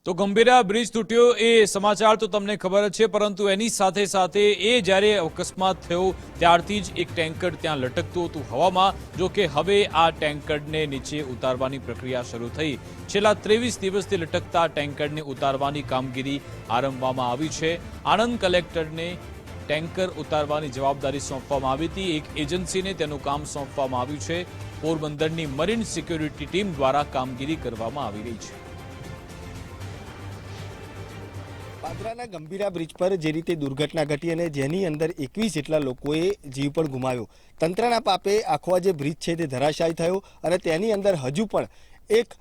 તો ગંભીરા બ્રિજ તૂટ્યો એ સમાચાર તો તમને ખબર જ છે, પરંતુ એની સાથે સાથે એ જ્યારે અકસ્માત થયો ત્યારથી જ એક ટેન્કર ત્યાં લટકતું હતું હવામાં. જો કે હવે આ ટેન્કરને નીચે ઉતારવાની પ્રક્રિયા શરૂ થઈ. છેલ્લા 23 દિવસથી લટકતા ટેન્કરને ઉતારવાની કામગીરી આરંભવામાં આવી છે. આણંદ કલેક્ટરને ટેન્કર ઉતારવાની જવાબદારી સોંપવામાં આવી હતી. એક એજન્સીને તેનું કામ સોંપવામાં આવ્યું છે. પોરબંદરની મરીન સિક્યોરિટી ટીમ દ્વારા કામગીરી કરવામાં આવી રહી છે. પાદરાના ગંભીરા બ્રિજ પર જે રીતે દુર્ઘટના ઘટી અને જેની અંદર 21 જેટલા લોકોએ જીવ પણ ગુમાવ્યો. તંત્રના પાપે આખો જે બ્રિજ છે તે ધરાશાયી થયો અને તેની અંદર હજુ પણ એક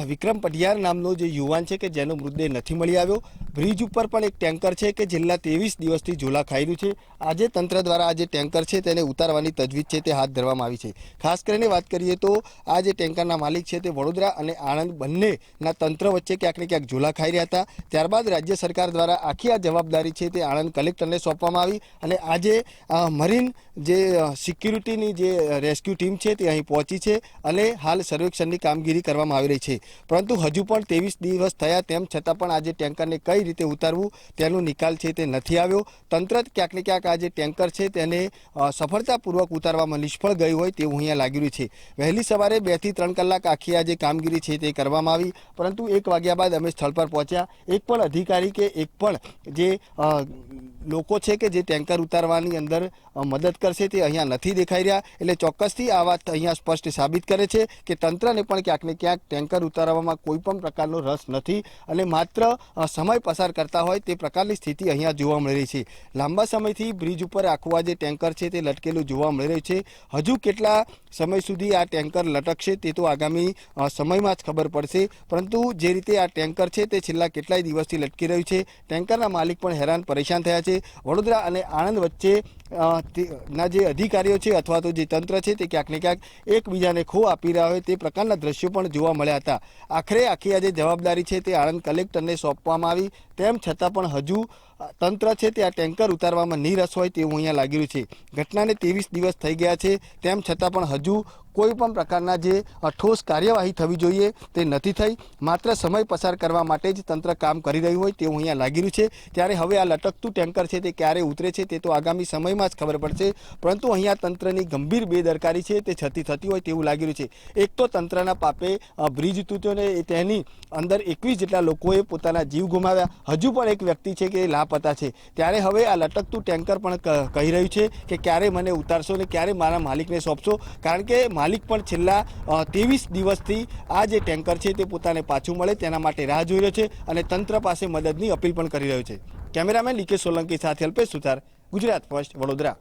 વિક્રમ પઢિયાર નામનો જે યુવાન છે કે જેનો મૃતદેહ નથી મળી આવ્યો. બ્રિજ ઉપર પણ એક ટેન્કર છે કે છેલ્લા 23 દિવસથી ઝોલા ખાઈ રહ્યું છે. આજે તંત્ર દ્વારા આ જે ટેન્કર છે તેને ઉતારવાની તજવીજ છે તે હાથ ધરવામાં આવી છે. ખાસ કરીને વાત કરીએ તો આ જે ટેન્કરના માલિક છે તે વડોદરા અને આણંદ બંનેના તંત્ર વચ્ચે ક્યાંક ને ક્યાંક ઝોલા ખાઈ રહ્યા હતા. ત્યારબાદ રાજ્ય સરકાર દ્વારા આખી આ જવાબદારી છે તે આણંદ કલેક્ટરને સોંપવામાં આવી અને આજે મરીન જે સિક્યુરિટીની જે રેસ્ક્યુ ટીમ છે તે અહીં પહોંચી છે અને હાલ સર્વેક્ષણની કામગીરી કરવામાં આવી રહી છે. પરંતુ હજુ પણ 23 દિવસ થયા તેમ છતાં પણ આજે ટેન્કરને કઈ રીતે ઉતારવું તેનો નિકાલ છે તે નથી આવ્યો. તંત્ર ક્યાંક ને ક્યાંક આ જે ટેન્કર છે તેને સફળતાપૂર્વક ઉતારવામાં નિષ્ફળ ગયું હોય તેવું અહીંયા લાગી રહ્યું છે. વહેલી સવારે 2 થી 3 કલાક આખી આ જે કામગીરી છે તે કરવામાં આવી, પરંતુ 1 વાગ્યા બાદ અમે સ્થળ પર પહોંચ્યા. એક પણ અધિકારી કે એક પણ જે લોકો છે કે જે ટેન્કર ઉતારવાની અંદર મદદ કરશે તે અહીંયા નથી દેખાઈ રહ્યા. એટલે ચોક્કસથી આ વાત અહીંયા સ્પષ્ટ સાબિત કરે છે કે તંત્રને પણ ક્યાંક ને ક્યાંક ટેન્કર ઉતારવામાં કોઈ પણ પ્રકારનો રસ નથી અને માત્ર સમય પસાર કરતા હોય તે પ્રકારની સ્થિતિ અહીંયા જોવા મળી રહી છે. લાંબા સમયથી બ્રિજ ઉપર આખું આ જે ટેન્કર છે તે લટકેલું જોવા મળી રહ્યું છે. હજુ કેટલા સમય સુધી આ ટેન્કર લટકશે તે તો આગામી સમયમાં જ ખબર પડશે, પરંતુ જે રીતે આ ટેન્કર છે તે છેલ્લા કેટલાય દિવસથી લટકી રહ્યું છે. ટેન્કરના માલિક પણ હેરાન પરેશાન થયા છે. વડોદરા અને આણંદ વચ્ચે ના જે અધિકારીઓ છે અથવા તો જે તંત્ર છે તે ક્યાંક ને ક્યાંક એકબીજાને ખો આપી રહ્યા હોય તે પ્રકારના દ્રશ્યો પણ જોવા મળ્યા હતા. આખરે આખી આ જે જવાબદારી છે તે આણંદ કલેક્ટરને સોંપવામાં આવી, તેમ છતાં પણ હજુ તંત્ર છે તે આ ટેન્કર ઉતારવામાં નિરસ હોય તેવું અહીંયા લાગી રહ્યું છે. ઘટનાને 23 દિવસ થઈ ગયા છે, તેમ છતાં પણ હજુ કોઈ પણ પ્રકારના જે ઠોસ કાર્યવાહી થવી જોઈએ તે નથી થઈ. માત્ર સમય પસાર કરવા માટે જ તંત્ર કામ કરી રહ્યું હોય તેવું અહીંયા લાગી રહ્યું છે. ત્યારે હવે આ લટકતું ટેન્કર છે તે ક્યારે ઉતરે છે તે તો આગામી સમયમાં જ ખબર પડશે, પરંતુ અહીંયા તંત્રની ગંભીર બેદરકારી છે તે થતી હોય તેવું લાગી રહ્યું છે. એક તો તંત્રના પાપે બ્રિજ તૂટ્યો ને તેની અંદર 21 જેટલા લોકોએ પોતાના જીવ ગુમાવ્યા. હજુ પણ એક વ્યક્તિ છે કે લાપતા છે. ત્યારે હવે આ લટકતું ટેન્કર પણ કહી રહ્યું છે કે ક્યારે મને ઉતારશો ને ક્યારે મારા માલિકને સોંપશો, કારણ કે માલિક પણ છેલ્લા 23 દિવસથી આ જે ટેન્કર છે તે પોતાને પાછું મળે તેના માટે રાહ જોઈ રહ્યો છે અને તંત્ર પાસે મદદની અપીલ પણ કરી રહ્યો છે. કેમેરામેન લીકે સોલંકી સાથે અલ્પેશ સુથાર, ગુજરાત ફર્સ્ટ, વડોદરા.